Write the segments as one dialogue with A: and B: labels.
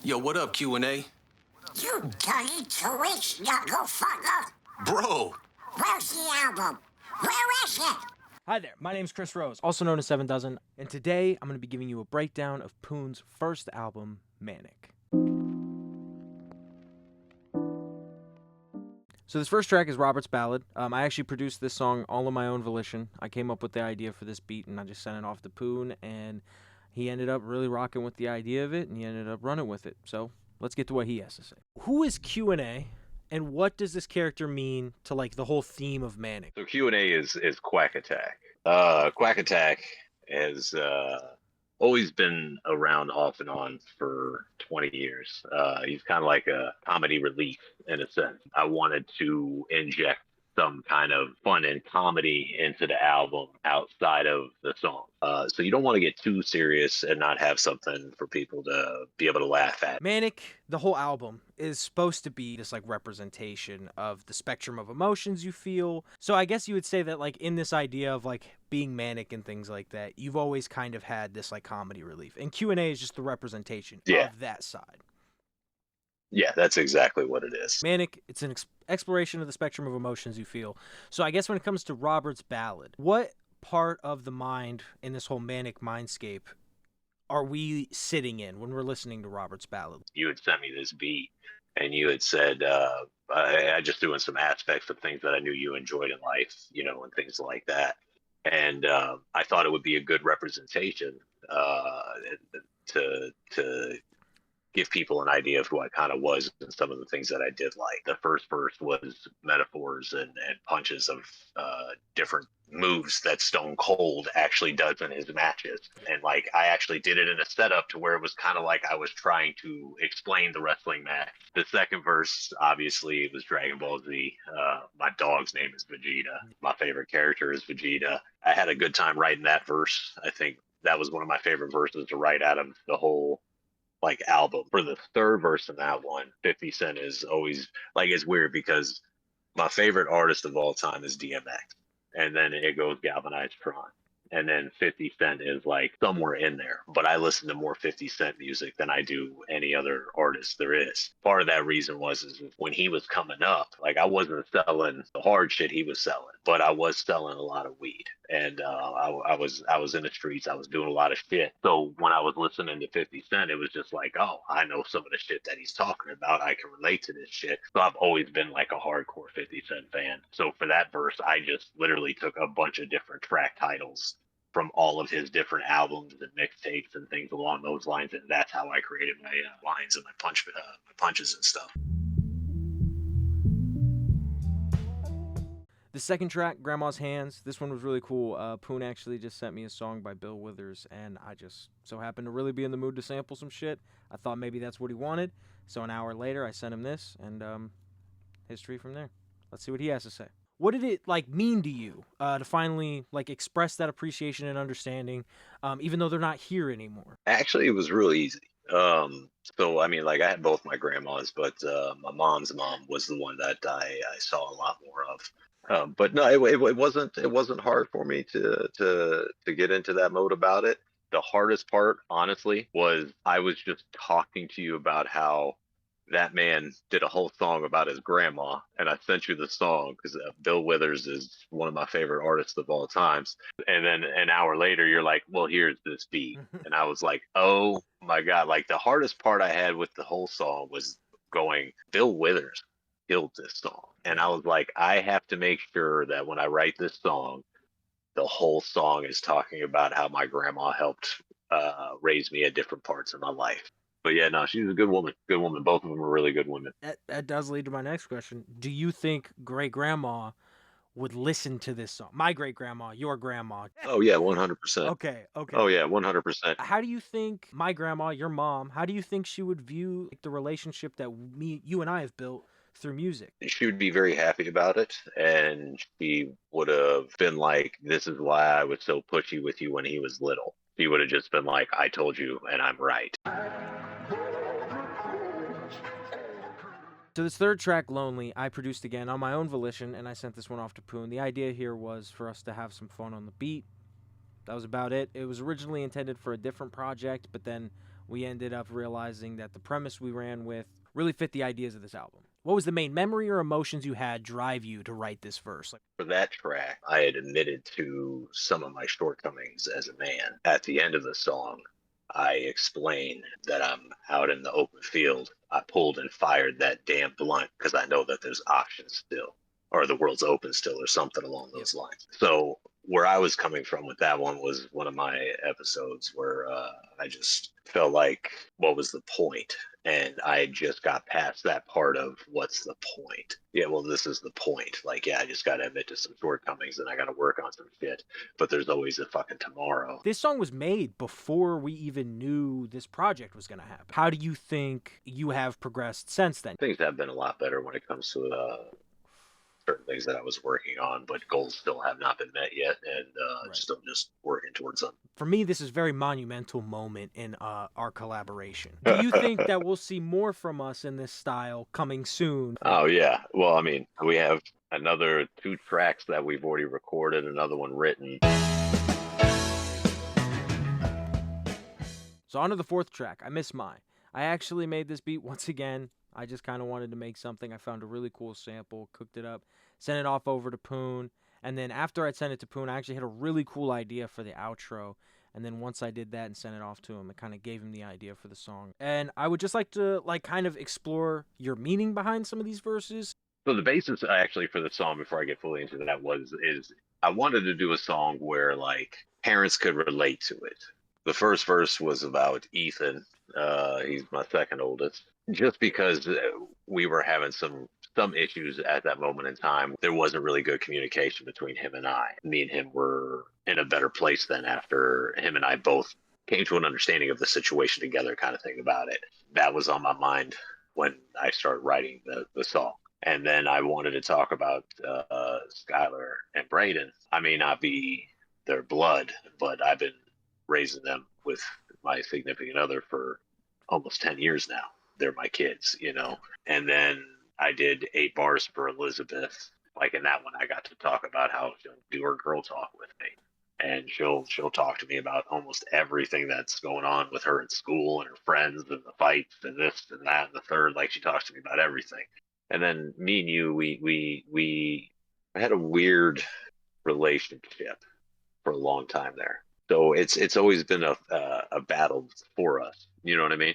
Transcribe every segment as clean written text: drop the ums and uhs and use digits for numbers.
A: Yo, what up, Q&A?
B: You dirty two-inch knuckle fucker.
A: Bro!
B: Where's the album? Where is it?
C: Hi there, my name's Chris Rose, also known as SevenDozen, and today I'm going to be giving you a breakdown of PUUN's first album, MANIC. So this first track is Robert's Ballad. I actually produced this song all on my own volition. I came up with the idea for this beat and I just sent it off to PUUN, and he ended up really rocking with the idea of it, and he ended up running with it. So let's get to what he has to say. Who is Q&A, and what does this character mean to like the whole theme of MANIC?
D: So Q&A is Quack Attack. Quack Attack has always been around off and on for 20 years. He's kind of like a comedy relief in a sense. I wanted to inject some kind of fun and comedy into the album outside of the song. So you don't want to get too serious and not have something for people to be able to laugh at.
C: MANIC, the whole album, is supposed to be this like representation of the spectrum of emotions you feel. So I guess you would say that like in this idea of like being manic and things like that, you've always kind of had this like comedy relief. And Q&A is just the representation of that side.
D: Yeah, that's exactly what it is.
C: MANIC, it's an exploration of the spectrum of emotions you feel. So I guess when it comes to Robert's Ballad, what part of the mind in this whole MANIC mindscape are we sitting in when we're listening to Robert's Ballad?
D: You had sent me this beat, and you had said, I just threw in some aspects of things that I knew you enjoyed in life, you know, and things like that. And I thought it would be a good representation to give people an idea of who I kind of was and some of the things that I did like. The first verse was metaphors and punches of different moves that Stone Cold actually does in his matches. And like, I actually did it in a setup to where it was kind of like I was trying to explain the wrestling match. The second verse, obviously, it was Dragon Ball Z. My dog's name is Vegeta. My favorite character is Vegeta. I had a good time writing that verse. I think that was one of my favorite verses to write out of the whole like album. For the third verse in that one, 50 Cent is always like, it's weird because my favorite artist of all time is DMX, and then it goes Galvanized Tron, and then 50 Cent is like somewhere in there. But I listen to more 50 Cent music than I do any other artist there is. Part of that reason was is when he was coming up, like I wasn't selling the hard shit he was selling, but I was selling a lot of weed, and I was in the streets. I was doing a lot of shit. So when I was listening to 50 Cent, it was just like, oh, I know some of the shit that he's talking about. I can relate to this shit. So I've always been like a hardcore 50 Cent fan. So for that verse, I just literally took a bunch of different track titles from all of his different albums and mixtapes and things along those lines, and that's how I created my lines and my punches and stuff.
C: The second track, Grandma's Hands, this one was really cool. PUUN actually just sent me a song by Bill Withers, and I just so happened to really be in the mood to sample some shit. I thought maybe that's what he wanted, so an hour later I sent him this, and history from there. Let's see what he has to say. What did it like mean to you to finally like express that appreciation and understanding, even though they're not here anymore?
D: Actually, it was real easy. So I mean, like I had both my grandmas, but my mom's mom was the one that I saw a lot more of. But no, it wasn't hard for me to get into that mode about it. The hardest part, honestly, was I was just talking to you about how that man did a whole song about his grandma, and I sent you the song because Bill Withers is one of my favorite artists of all times. And then an hour later, you're like, well, here's this beat. And I was like, oh my God. Like the hardest part I had with the whole song was going, Bill Withers killed this song. And I was like, I have to make sure that when I write this song, the whole song is talking about how my grandma helped raise me at different parts of my life. But yeah, no, she's a good woman. Good woman. Both of them are really good women.
C: That does lead to my next question. Do you think great grandma would listen to this song? My great grandma, your grandma.
D: Oh yeah, 100%.
C: Okay.
D: Oh yeah, 100%.
C: How do you think my grandma, your mom, how do you think she would view like, the relationship that you and I have built through music?
D: She would be very happy about it, and she would have been like, this is why I was so pushy with you when he was little. She would have just been like, I told you and I'm right.
C: So this third track, Lonely, I produced again on my own volition, and I sent this one off to PUUN. The idea here was for us to have some fun on the beat. That was about it. It was originally intended for a different project, but then we ended up realizing that the premise we ran with really fit the ideas of this album. What was the main memory or emotions you had drive you to write this verse?
D: For that track, I had admitted to some of my shortcomings as a man. At the end of the song, I explain that I'm out in the open field. I pulled and fired that damn blunt because I know that there's options still, or the world's open still, or something along those lines. So where I was coming from with that one was one of my episodes where I just felt like, what was the point? And I just got past that part of what's the point. Yeah, well, this is the point. Like, yeah, I just got to admit to some shortcomings and I got to work on some shit. But there's always a fucking tomorrow.
C: This song was made before we even knew this project was going to happen. How do you think you have progressed since then?
D: Things have been a lot better when it comes to certain things that I was working on, but goals still have not been met yet, and still just working towards them.
C: For me, this is a very monumental moment in our collaboration. Do you think that we'll see more from us in this style coming soon?
D: Oh, yeah. Well, I mean, we have another 2 tracks that we've already recorded, another one written.
C: So on to the 4th track, I Miss Mine. I actually made this beat once again. I just kind of wanted to make something. I found a really cool sample, cooked it up, sent it off over to PUUN. And then after I sent it to PUUN, I actually had a really cool idea for the outro. And then once I did that and sent it off to him, it kind of gave him the idea for the song. And I would just like to kind of explore your meaning behind some of these verses.
D: So the basis actually for the song, before I get fully into that, is I wanted to do a song where like parents could relate to it. The first verse was about Ethan. He's my second oldest. Just because we were having some issues at that moment in time, there wasn't really good communication between him and I. Me and him were in a better place then after him and I both came to an understanding of the situation together, kind of thing about it. That was on my mind when I started writing the song. And then I wanted to talk about Skylar and Braden. I may not be their blood, but I've been raising them with my significant other for almost 10 years now. They're my kids, you know. And then I did 8 bars for Elizabeth. Like in that one, I got to talk about how she'll do her girl talk with me, and she'll talk to me about almost everything that's going on with her in school and her friends and the fights and this and that and the third. Like she talks to me about everything. And then me and you, we had a weird relationship for a long time there. So it's always been a battle for us. You know what I mean?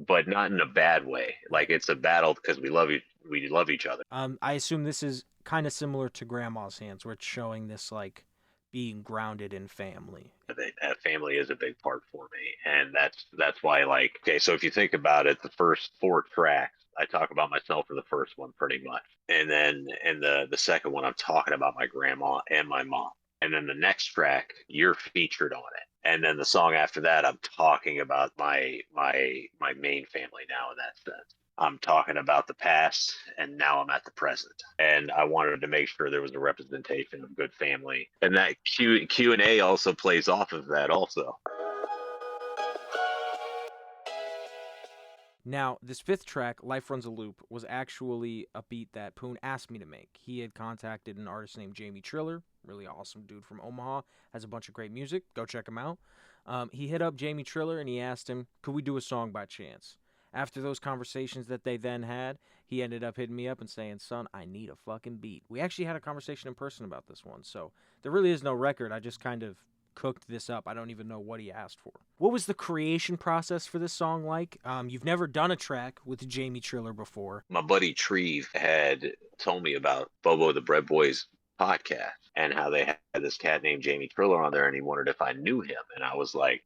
D: But not in a bad way. Like it's a battle because we love each other.
C: I assume this is kind of similar to Grandma's Hands, where it's showing this like being grounded in family.
D: That family is a big part for me, and that's why, like, okay, so if you think about it, the first 4 tracks, I talk about myself in the first one pretty much, and then in the second one, I'm talking about my grandma and my mom, and then the next track, you're featured on it. And then the song after that, I'm talking about my main family now in that sense. I'm talking about the past, and now I'm at the present. And I wanted to make sure there was a representation of good family. And that Q&A also plays off of that also.
C: Now, this 5th track, Life Runs a Loop, was actually a beat that PUUN asked me to make. He had contacted an artist named Jamie Triller, really awesome dude from Omaha, has a bunch of great music. Go check him out. He hit up Jamie Triller and he asked him, could we do a song by chance? After those conversations that they then had, he ended up hitting me up and saying, son, I need a fucking beat. We actually had a conversation in person about this one, so there really is no record. I just kind of cooked this up. I don't even know what he asked for. What was the creation process for this song like? You've never done a track with Jamie Triller before.
D: My buddy Treve had told me about Bobo the Breadboy's podcast and how they had this cat named Jamie Triller on there, and he wondered if I knew him. And I was like,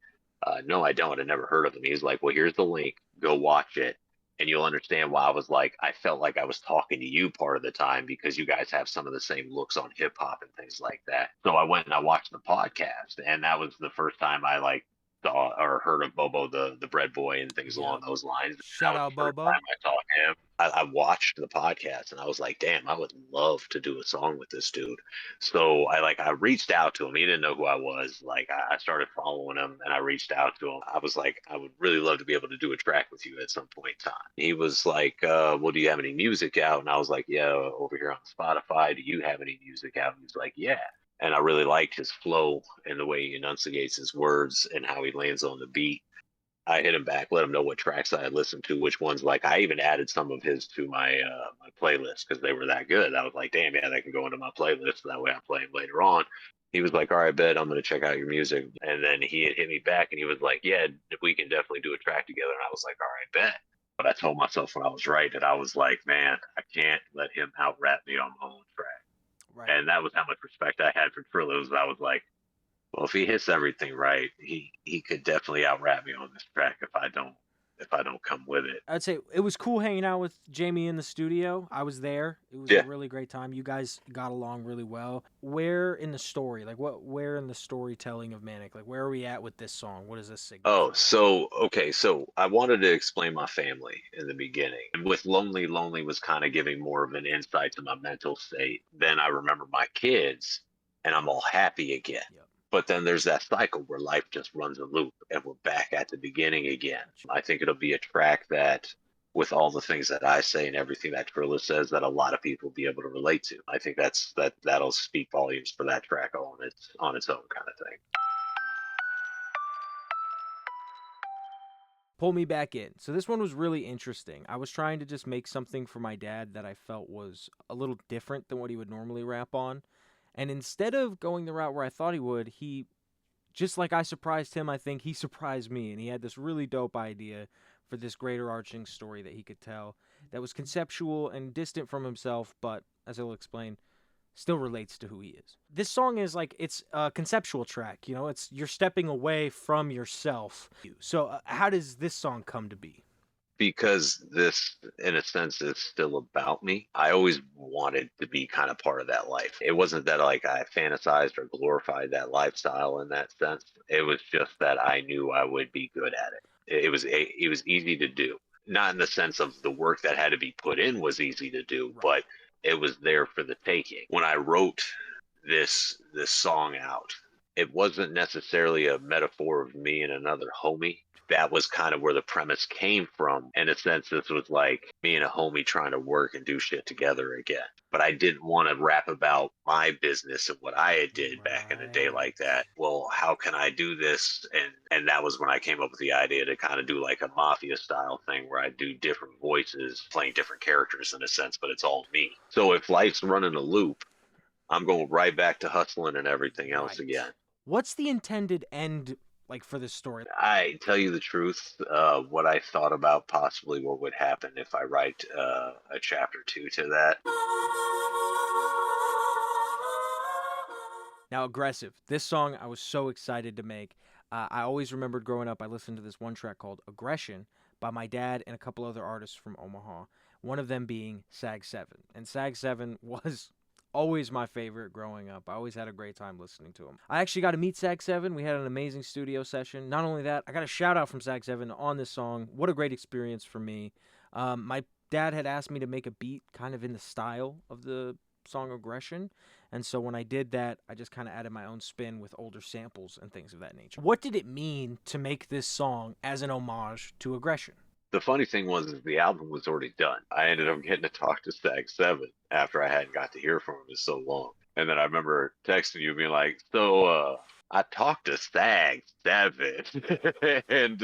D: no, I don't. I never heard of him. He's like, well, here's the link. Go watch it. And you'll understand why I was like, I felt like I was talking to you part of the time because you guys have some of the same looks on hip hop and things like that. So I went and I watched the podcast, and that was the first time I like saw or heard of Bobo the Breadboy and things along those lines.
C: Shout out Bobo.
D: Time I talked to him. I watched the podcast and I was like, damn, I would love to do a song with this dude. So I reached out to him. He didn't know who I was. Like I started following him and I reached out to him. I was like, I would really love to be able to do a track with you at some point in time. He was like, well, do you have any music out? And I was like, yeah, over here on Spotify. Do you have any music out? And he's like, yeah. And I really liked his flow and the way he enunciates his words and how he lands on the beat. I hit him back, let him know what tracks I had listened to, which ones. Like I even added some of his to my my playlist because they were that good. I was like, damn, yeah, they can go into my playlist. That way, I play them later on. He was like, all right, bet I'm gonna check out your music. And then he had hit me back, and he was like, yeah, we can definitely do a track together. And I was like, all right, bet. But I told myself when I was writing, I was like, man, I can't let him out rap me on my own track.
C: Right.
D: And that was how much respect I had for Triller. I was like, well, if he hits everything right, he could definitely out rap me on this track if I don't come with it.
C: I'd say it was cool hanging out with Jamie in the studio. I was there. It was a really great time. You guys got along really well. Where in the story, like where in the storytelling of Manic, like where are we at with this song? What does this signify?
D: Oh, so okay, so I wanted to explain my family in the beginning. And with Lonely, Lonely was kind of giving more of an insight to my mental state. Then I remember my kids, and I'm all happy again.
C: Yep.
D: But then there's that cycle where life just runs a loop and we're back at the beginning again. I think it'll be a track that, with all the things that I say and everything that Triller says, that a lot of people will be able to relate to. I think that'll speak volumes for that track on its own kind of thing.
C: Pull me back in. So this one was really interesting. I was trying to just make something for my dad that I felt was a little different than what he would normally rap on. And instead of going the route where I thought he would, he, just like I surprised him, I think he surprised me. And he had this really dope idea for this greater arching story that he could tell that was conceptual and distant from himself, but, as I will explain, still relates to who he is. This song is like, it's a conceptual track, you know? It's you're stepping away from yourself. So how does this song come to be?
D: Because this, in a sense, is still about me. I always wanted to be kind of part of that life. It wasn't that like I fantasized or glorified that lifestyle in that sense. It was just that I knew I would be good at it. It was easy to do. Not in the sense of the work that had to be put in was easy to do, but it was there for the taking. When I wrote this song out, it wasn't necessarily a metaphor of me and another homie. That was kind of where the premise came from. In a sense, this was like me and a homie trying to work and do shit together again. But I didn't want to rap about my business and what I had did back in the day like that. Well, how can I do this? And that was when I came up with the idea to kind of do like a mafia style thing where I do different voices, playing different characters in a sense, but it's all me. So if life's running a loop, I'm going right back to hustling and everything else again.
C: What's the intended end like for this story?
D: I tell you the truth, what I thought about possibly what would happen if I write a chapter 2 to that.
C: Now, Aggressive. This song I was so excited to make. I always remembered growing up, I listened to this one track called Aggression by my dad and a couple other artists from Omaha, one of them being Sag Se7en. And Sag Se7en was always my favorite growing up. I always had a great time listening to him. I actually got to meet Sag Se7en. We had an amazing studio session. Not only that, I got a shout out from Sag Se7en on this song. What a great experience for me. My dad had asked me to make a beat kind of in the style of the song Aggression. And so when I did that, I just kind of added my own spin with older samples and things of that nature. What did it mean to make this song as an homage to Aggression?
D: The funny thing was is the album was already done. I ended up getting to talk to Sag Se7en after I hadn't got to hear from him in so long. And then I remember texting you being like, so I talked to Sag Se7en and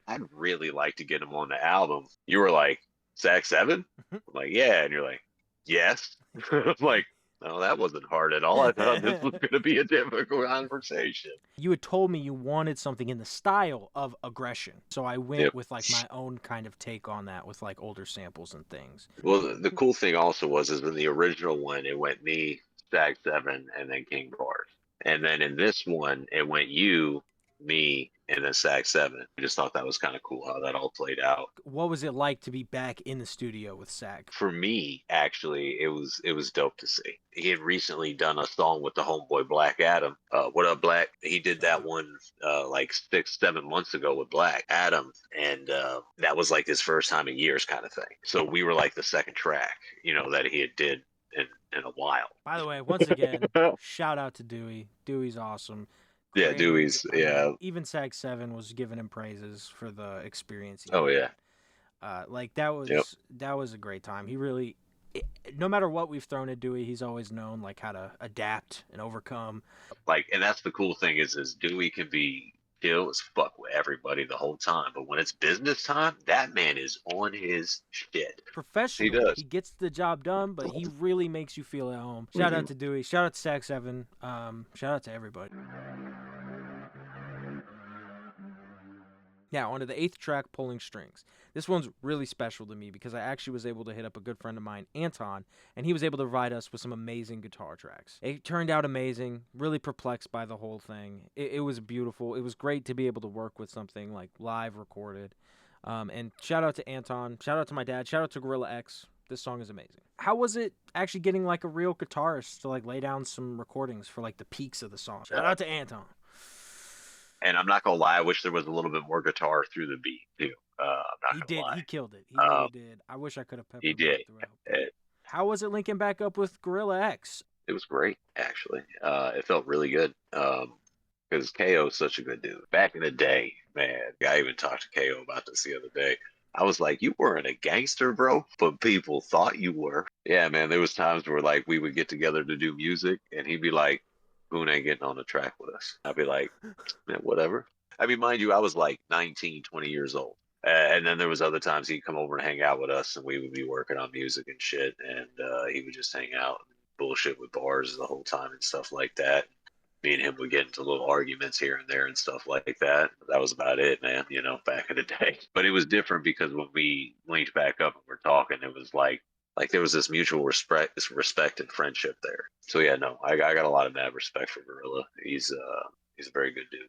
D: I'd really like to get him on the album. You were like, Sag Se7en? I'm like, yeah. And you're like, yes. I'm like, no, that wasn't hard at all. I thought this was going to be a difficult conversation.
C: You had told me you wanted something in the style of Aggression. So I went with like my own kind of take on that with like older samples and things.
D: Well, the cool thing also was is in the original one, it went me, Sag Se7en, and then King Bars. And then in this one, it went you, me, and then Sag Se7en. I just thought that was kind of cool how that all played out.
C: What was it like to be back in the studio with Sag?
D: For me, actually, it was dope to see. He had recently done a song with the homeboy Black Adam. What up, Black? He did that one like 6-7 months ago with Black Adam, and that was like his first time in years kind of thing. So we were like the second track, you know, that he had did in a while.
C: By the way, once again, shout out to Dewey. Dewey's awesome.
D: Yeah, Dewey's, yeah.
C: Even Sag Se7en was giving him praises for the experience.
D: Oh, yeah.
C: Like, that was a great time. He really, no matter what we've thrown at Dewey, he's always known, like, how to adapt and overcome.
D: Like, and that's the cool thing is Dewey can be chill as fuck with everybody the whole time. But when it's business time, that man is on his shit. He
C: Professional.
D: does.
C: He gets the job done, but he really makes you feel at home. Shout out to Dewey. Shout out to Sag Se7en. Shout out to everybody. Now, onto the 8th track, Pulling Strings. This one's really special to me because I actually was able to hit up a good friend of mine, Anton, and he was able to provide us with some amazing guitar tracks. It turned out amazing, really perplexed by the whole thing. It was beautiful. It was great to be able to work with something like live recorded. And shout out to Anton, shout out to my dad, shout out to Guerrilla X. This song is amazing. How was it actually getting like a real guitarist to like lay down some recordings for like the peaks of the song? Shout out to Anton.
D: And I'm not gonna lie, I wish there was a little bit more guitar through the beat too.
C: He did. Lie. He killed it. He really did. I wish I could have peppered
D: he did.
C: Throughout. How was it linking back up with Guerrilla X?
D: It was great, actually. It felt really good. Because KO is such a good dude. Back in the day, man, I even talked to KO about this the other day. I was like, you weren't a gangster, bro, but people thought you were. Yeah, man, there was times where like we would get together to do music, and he'd be like, PUUN ain't getting on the track with us. I'd be like, man, whatever. I mean, mind you, I was like 19, 20 years old. And then there was other times he'd come over and hang out with us, and we would be working on music and shit, and he would just hang out and bullshit with bars the whole time and stuff like that. Me and him would get into little arguments here and there and stuff like that. That was about it, man, you know, back in the day. But it was different because when we linked back up and we're talking, it was like there was this mutual respect and friendship there. So yeah, no, I got a lot of mad respect for Guerrilla. He's a very good dude.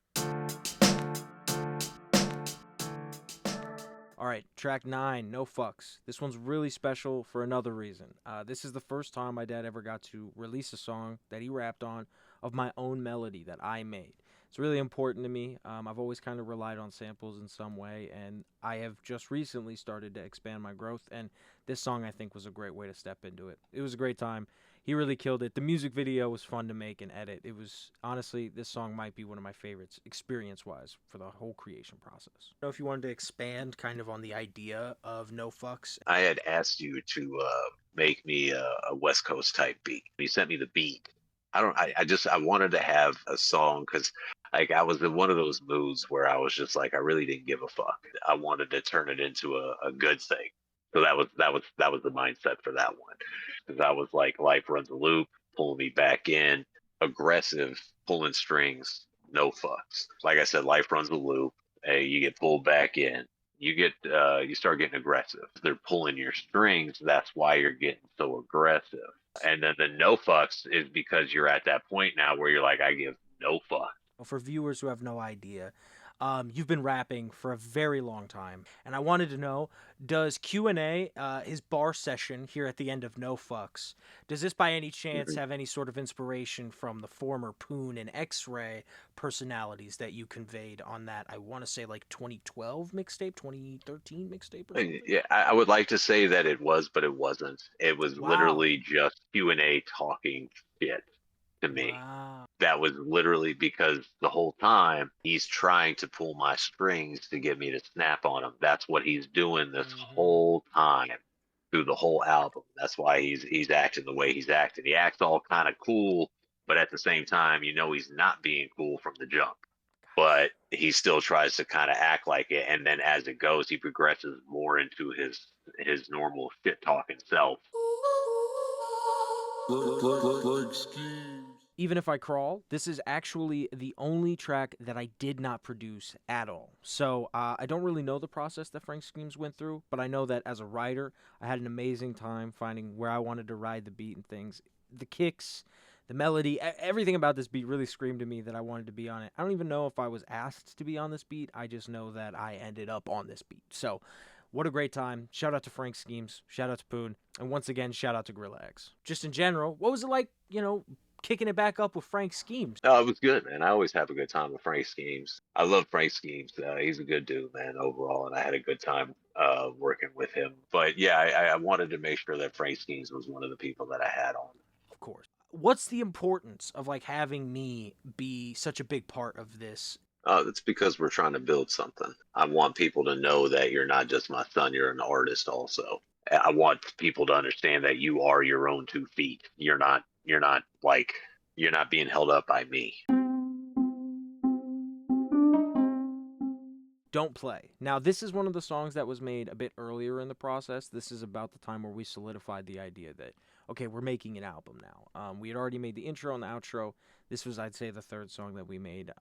C: All right, track 9, No Fucks. This one's really special for another reason. This is the first time my dad ever got to release a song that he rapped on of my own melody that I made. It's really important to me. I've always kind of relied on samples in some way, and I have just recently started to expand my growth, and this song I think was a great way to step into it. It was a great time. He really killed it. The music video was fun to make and edit. It was, honestly, this song might be one of my favorites, experience-wise, for the whole creation process. I don't know if you wanted to expand kind of on the idea of No Fucks.
D: I had asked you to make me a West Coast type beat. You sent me the beat. I wanted to have a song because like I was in one of those moods where I was just like I really didn't give a fuck. I wanted to turn it into a good thing. So that was the mindset for that one. Because I was like, life runs a loop, pulling me back in, aggressive, pulling strings, no fucks. Like I said, life runs a loop. Hey, you get pulled back in. You start getting aggressive. They're pulling your strings. That's why you're getting so aggressive. And then the no fucks is because you're at that point now where you're like, I give no fuck.
C: For viewers who have no idea, you've been rapping for a very long time, and I wanted to know, does Q&A, his bar session here at the end of No Fucks, does this by any chance have any sort of inspiration from the former PUUN and X-Ray personalities that you conveyed on that, I want to say like 2012 mixtape, 2013 mixtape or something?
D: Yeah, I would like to say that it was, but it wasn't. It was literally just Q&A talking shit to me.
C: Wow.
D: That was literally because the whole time he's trying to pull my strings to get me to snap on him. That's what he's doing this whole time through the whole album. That's why he's acting the way he's acting. He acts all kind of cool, but at the same time, you know he's not being cool from the jump. But he still tries to kind of act like it, and then as it goes, he progresses more into his normal shit talking self.
C: Even If I Crawl, this is actually the only track that I did not produce at all. So I don't really know the process that Frank Schemes went through, but I know that as a writer, I had an amazing time finding where I wanted to ride the beat and things. The kicks, the melody, everything about this beat really screamed to me that I wanted to be on it. I don't even know if I was asked to be on this beat. I just know that I ended up on this beat. So what a great time. Shout out to Frank Schemes. Shout out to PUUN. And once again, shout out to Guerrilla X. Just in general, what was it like, kicking it back up with Frank Schemes?
D: Oh, it was good, man. I always have a good time with Frank Schemes. I love Frank Schemes. He's a good dude, man, overall, and I had a good time working with him. But yeah, I wanted to make sure that Frank Schemes was one of the people that I had on.
C: Of course. What's the importance of like having me be such a big part of this?
D: It's because we're trying to build something. I want people to know that you're not just my son, you're an artist also. I want people to understand that you are your own 2 feet. You're not being held up by me.
C: Don't Play. Now, this is one of the songs that was made a bit earlier in the process. This is about the time where we solidified the idea that, okay, we're making an album now. We had already made the intro and the outro. This was, I'd say, the third song that we made.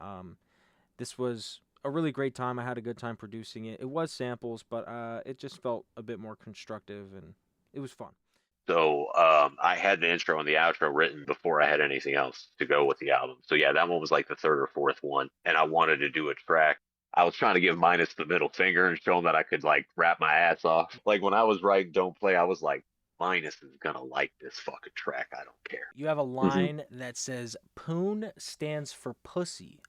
C: This was a really great time. I had a good time producing it. It was samples, but it just felt a bit more constructive, and it was fun.
D: So I had the intro and the outro written before I had anything else to go with the album. So yeah, that one was like the third or fourth one, and I wanted to do a track. I was trying to give Minus the middle finger and show him that I could like rap my ass off. Like when I was writing Don't Play, I was like, Minus is gonna like this fucking track. I don't care.
C: You have a line that says PUUN stands for pussy.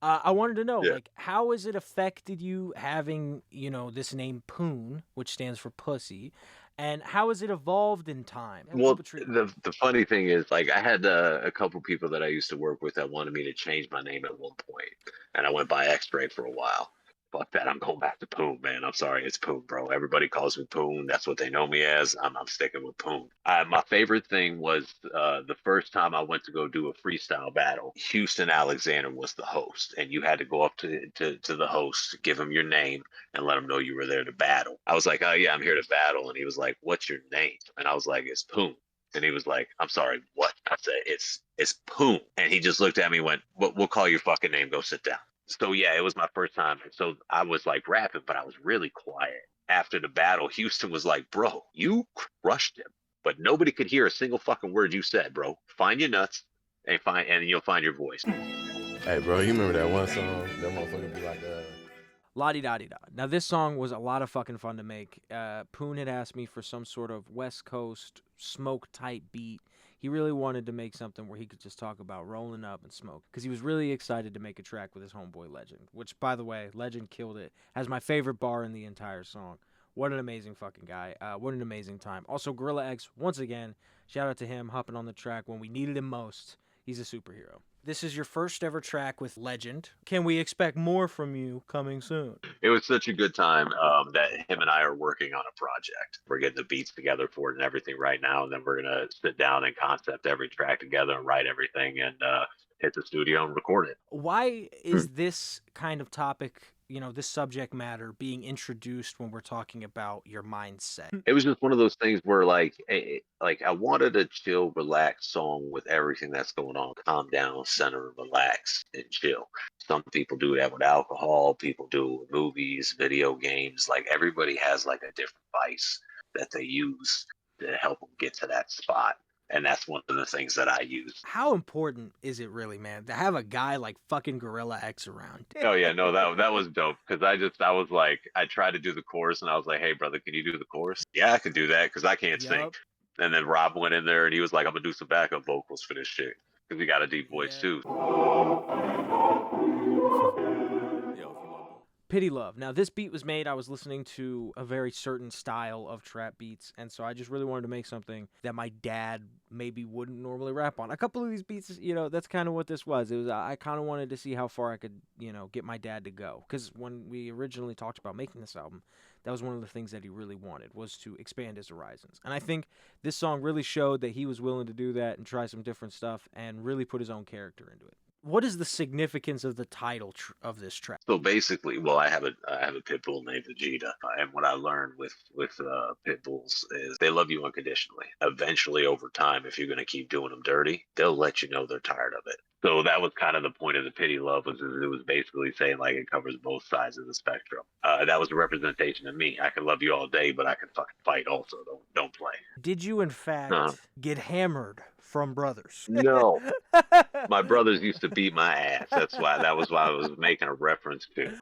C: I wanted to know, like, how has it affected you having, you know, this name PUUN, which stands for pussy, and how has it evolved in time?
D: Well, the funny thing is, like, I had a couple people that I used to work with that wanted me to change my name at one point, and I went by X-Ray for a while. Fuck that, I'm going back to PUUN, man. I'm sorry, it's PUUN, bro. Everybody calls me PUUN. That's what they know me as. I'm sticking with PUUN. My favorite thing was the first time I went to go do a freestyle battle. Houston Alexander was the host, and you had to go up to the host, give him your name, and let him know you were there to battle. I was like, oh yeah, I'm here to battle, and he was like, what's your name? And I was like, it's PUUN. And he was like, I'm sorry, what? I said, it's PUUN. And he just looked at me and went, we'll call your fucking name. Go sit down. So yeah, it was my first time. And so I was like rapping, but I was really quiet. After the battle, Houston was like, bro, you crushed him. But nobody could hear a single fucking word you said, bro. Find your nuts and you'll find your voice.
E: Hey bro, you remember that one song? That motherfucker be like
C: La-di-da-di-da. Now, this song was a lot of fucking fun to make. PUUN had asked me for some sort of West Coast smoke-type beat. He really wanted to make something where he could just talk about rolling up and smoke, because he was really excited to make a track with his homeboy Legend, which, by the way, Legend killed it. Has my favorite bar in the entire song. What an amazing fucking guy. What an amazing time. Also, Guerrilla X, once again, shout out to him hopping on the track when we needed him most. He's a superhero. This is your first ever track with Legend. Can we expect more from you coming soon?
D: It was such a good time that him and I are working on a project. We're getting the beats together for it and everything right now, and then we're going to sit down and concept every track together and write everything and hit the studio and record it.
C: Why is this kind of topic, you know, this subject matter being introduced when we're talking about your mindset?
D: It was just one of those things where like I wanted a chill, relaxed song with everything that's going on. Calm down, center, relax, and chill. Some people do that with alcohol. People do it with movies, video games. Like everybody has like a different vice that they use to help them get to that spot. And that's one of the things that I use.
C: How important is it really, man, to have a guy like fucking Guerrilla X around?
D: Oh yeah, no, that was dope, because I was like, I tried to do the chorus and I was like, hey brother, can you do the chorus? Yeah, I could do that because I can't sing. And then Rob went in there and he was like, I'm gonna do some backup vocals for this shit because we got a deep voice too.
C: Pity Love. Now, this beat was made, I was listening to a very certain style of trap beats, and so I just really wanted to make something that my dad maybe wouldn't normally rap on. A couple of these beats, you know, that's kind of what this was. It was I kind of wanted to see how far I could, you know, get my dad to go, because when we originally talked about making this album, that was one of the things that he really wanted, was to expand his horizons. And I think this song really showed that he was willing to do that and try some different stuff and really put his own character into it. What is the significance of the title of this track?
D: So basically, well, I have a pit bull named Vegeta, and what I learned with pit bulls is they love you unconditionally. Eventually, over time, if you're going to keep doing them dirty, they'll let you know they're tired of it. So that was kind of the point of the Pity Love, was it was basically saying like it covers both sides of the spectrum. That was a representation of me. I can love you all day, but I can fucking fight also. Don't play.
C: Did you in fact get hammered from brothers?
D: No. My brothers used to beat my ass. That was why I was making a reference to.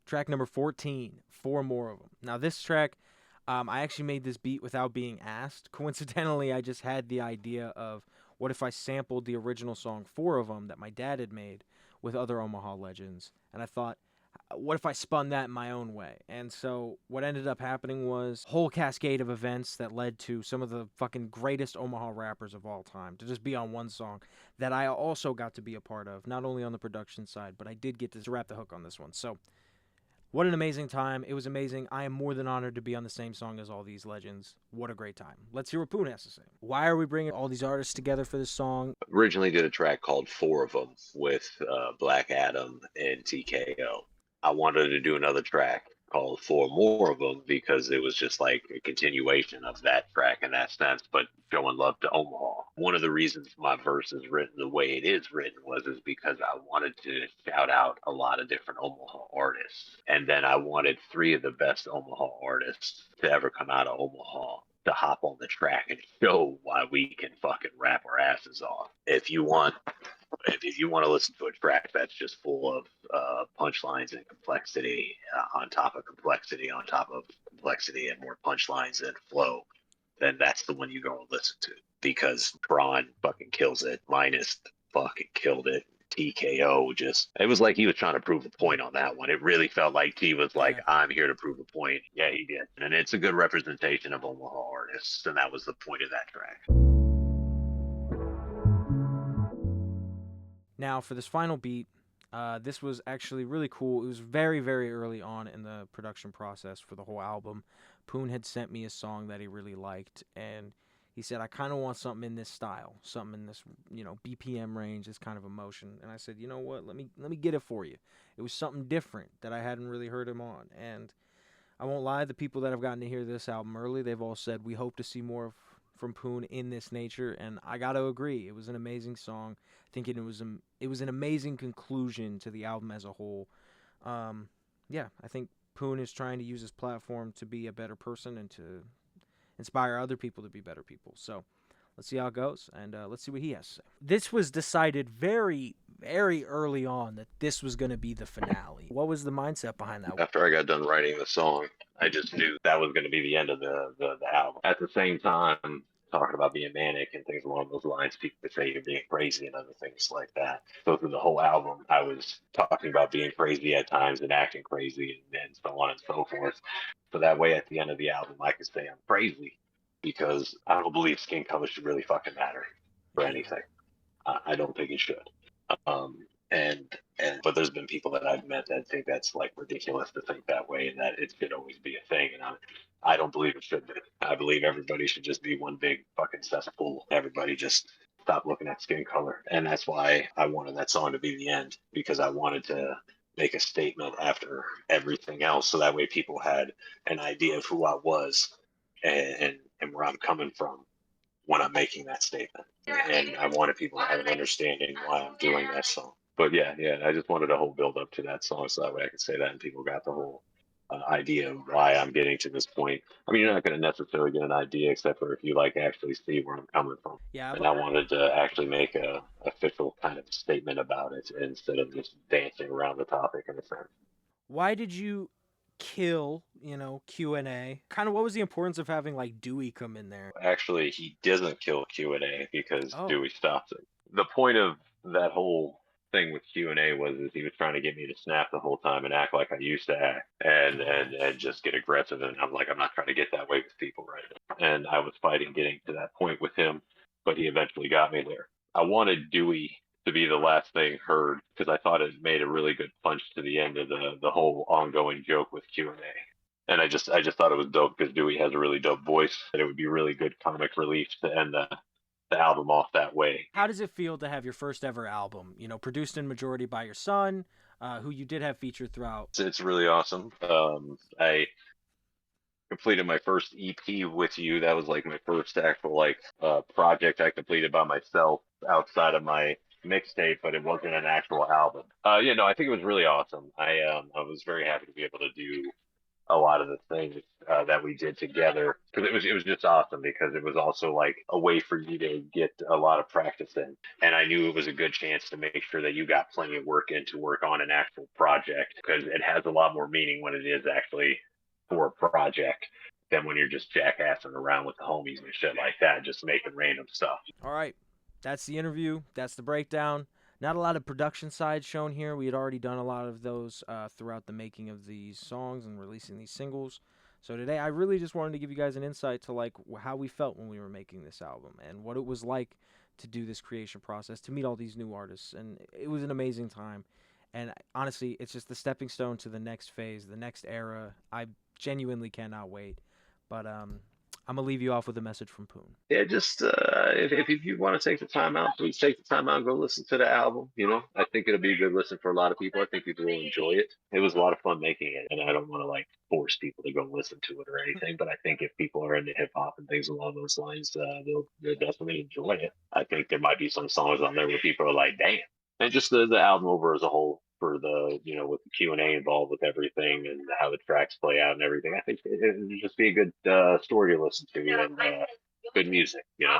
C: Track number 14, 4 more of them. Now this track, I actually made this beat without being asked. Coincidentally, I just had the idea of what if I sampled the original song, 4 of them, that my dad had made with other Omaha legends. And I thought, what if I spun that in my own way? And so what ended up happening was a whole cascade of events that led to some of the fucking greatest Omaha rappers of all time to just be on one song that I also got to be a part of, not only on the production side, but I did get to rap the hook on this one. So What an amazing time. It was amazing. I am more than honored to be on the same song as all these legends. What a great time. Let's hear what PUUN has to say. Why are we bringing all these artists together for this song?
D: Originally did a track called Four of Them with Black Adam and TKO. I wanted to do another track called Four More of Them because it was just like a continuation of that track in that sense, but showing love to Omaha. One of the reasons my verse is written the way it is written is because I wanted to shout out a lot of different Omaha artists. And then I wanted three of the best Omaha artists to ever come out of Omaha to hop on the track and show why we can fucking rap our asses off. If you want to listen to a track that's just full of punchlines and complexity on top of complexity on top of complexity and more punchlines and flow, then that's the one you go and listen to, because Tron fucking kills it. Minus fucking killed it. TKO it was like he was trying to prove a point on that one. It really felt like he was like, I'm here to prove a point. Yeah, he did. And it's a good representation of Omaha artists, and that was the point of that track.
C: Now, for this final beat, this was actually really cool. It was very, very early on in the production process for the whole album. PUUN had sent me a song that he really liked, and he said, I kind of want something in this style, something in this, BPM range, this kind of emotion. And I said, you know what, let me get it for you. It was something different that I hadn't really heard him on. And I won't lie, the people that have gotten to hear this album early, they've all said, we hope to see more from PUUN in this nature. And I got to agree, it was an amazing song. Thinking it was an amazing conclusion to the album as a whole. I think PUUN is trying to use his platform to be a better person and to inspire other people to be better people. So let's see how it goes, and let's see what he has to say. This was decided very, very early on that this was going to be the finale. What was the mindset behind that?
D: After I got done writing the song, I just knew that was going to be the end of the album. At the same time, talking about being manic and things along those lines, people could say you're being crazy and other things like that. So through the whole album, I was talking about being crazy at times and acting crazy and so on and so forth. So that way, at the end of the album, I could say I'm crazy, because I don't believe skin color should really fucking matter for anything. I don't think it should. But there's been people that I've met that think that's like ridiculous to think that way, and that it should always be a thing. And I don't believe it should be. I believe everybody should just be one big fucking cesspool. Everybody just stop looking at skin color. And that's why I wanted that song to be the end, because I wanted to make a statement after everything else, so that way people had an idea of who I was and where I'm coming from when I'm making that statement. And I wanted people to have an understanding why I'm doing that song. But yeah, I just wanted a whole build up to that song, so that way I could say that and people got the whole idea of why I'm getting to this point. I mean, you're not going to necessarily get an idea except for if you like actually see where I'm coming from.
C: Yeah,
D: and I wanted to actually make a official kind of statement about it instead of just dancing around the topic in a sense.
C: Why did you kill, Q&A? Kind of what was the importance of having like Dewey come in there?
D: Actually, he doesn't kill Q&A because Dewey stops it. The point of that whole thing with Q&A was he was trying to get me to snap the whole time and act like I used to act and just get aggressive, and I'm like, I'm not trying to get that way with people right now. And I was fighting getting to that point with him, but he eventually got me there. I wanted Dewey to be the last thing heard because I thought it made a really good punch to the end of the whole ongoing joke with Q&A. And I just thought it was dope because Dewey has a really dope voice, and it would be really good comic relief to end the album off that way.
C: How does it feel to have your first ever album, produced in majority by your son, who you did have featured throughout?
D: It's really awesome. I completed my first EP with you. That was like my first actual project I completed by myself outside of my mixtape, but it wasn't an actual album. I think it was really awesome. I was very happy to be able to do a lot of the things that we did together, because it was just awesome, because it was also like a way for you to get a lot of practice in, and I knew it was a good chance to make sure that you got plenty of work in to work on an actual project, because it has a lot more meaning when it is actually for a project than when you're just jackassing around with the homies and shit like that, just making random stuff.
C: All right, that's the interview, that's the breakdown. Not a lot of production side shown here. We had already done a lot of those throughout the making of these songs and releasing these singles. So today I really just wanted to give you guys an insight to like how we felt when we were making this album and what it was like to do this creation process, to meet all these new artists. And it was an amazing time. And honestly, it's just the stepping stone to the next phase, the next era. I genuinely cannot wait. But I'm gonna leave you off with a message from PUUN.
D: Yeah, just if you want to take the time out, please take the time out and go listen to the album. You know, I think it'll be a good listen for a lot of people. I think people will enjoy it. It was a lot of fun making it, and I don't want to like force people to go listen to it or anything. But I think if people are into hip hop and things along those lines, they'll definitely enjoy it. I think there might be some songs on there where people are like, "Damn," and just the album over as a whole. For the with the Q&A involved with everything and how the tracks play out and everything, I think it would just be a good story to listen to and good music, you know.